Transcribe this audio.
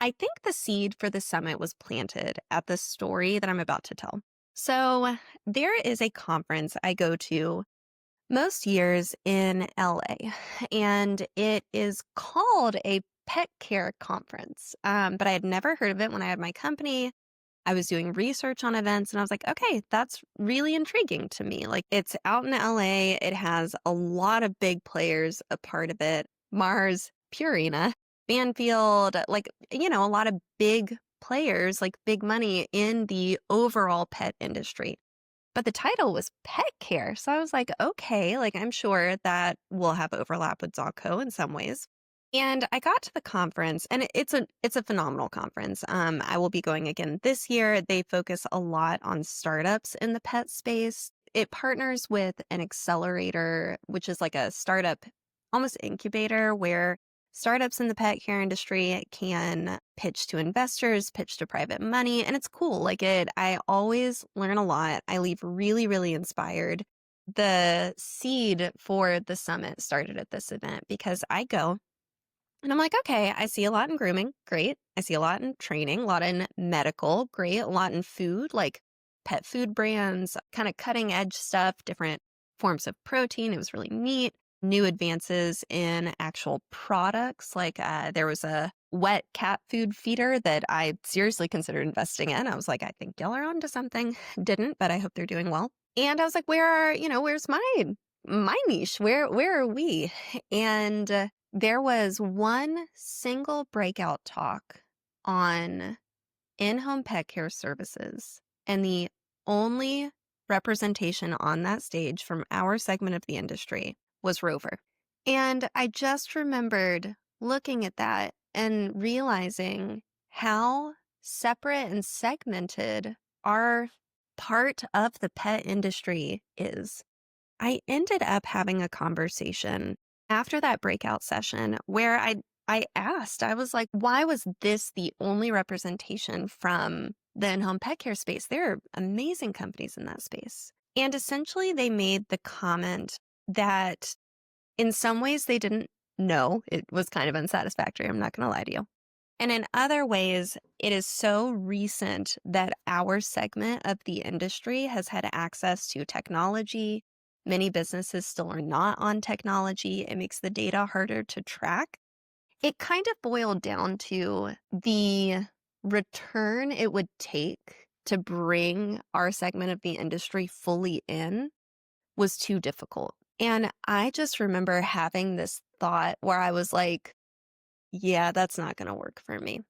I think the seed for the summit was planted at the story that I'm about to tell. So, there is a conference I go to most years in LA, and it is called a pet care conference. But I had never heard of it when I had my company. I was doing research on events and I was like, okay, that's really intriguing to me. Like, it's out in LA, it has a lot of big players a part of it. Mars, Purina, Banfield, a lot of big players, like big money in the overall pet industry. But the title was pet care. So I was like, okay, like I'm sure that will have overlap with DogCo in some ways. And I got to the conference and it's a phenomenal conference. I will be going again this year. They focus a lot on startups in the pet space. It partners with an accelerator, which is like a startup almost incubator where startups in the pet care industry can pitch to investors, pitch to private money, and it's cool. I always learn a lot. I leave really, really inspired. The seed for the summit started at this event because I go and I'm like, okay, I see a lot in grooming. Great. I see a lot in training, a lot in medical. Great. A lot in food, like pet food brands, kind of cutting edge stuff, different forms of protein. It was really neat. New advances in actual products. There was a wet cat food feeder that I seriously considered investing in. I was like, I think y'all are onto something. Didn't, but I hope they're doing well. And I was like, where's my niche? Where are we? And there was one single breakout talk on in-home pet care services, and the only representation on that stage from our segment of the industry was Rover. And I just remembered looking at that and realizing how separate and segmented our part of the pet industry is. I ended up having a conversation after that breakout session where I asked, I was like, why was this the only representation from the in-home pet care space? There are amazing companies in that space. And essentially they made the comment that in some ways they didn't know. It was kind of unsatisfactory. I'm not going to lie to you. And in other ways, it is so recent that our segment of the industry has had access to technology. Many businesses still are not on technology. It makes the data harder to track. It kind of boiled down to the return it would take to bring our segment of the industry fully in was too difficult. And I just remember having this thought where I was like, yeah, that's not going to work for me.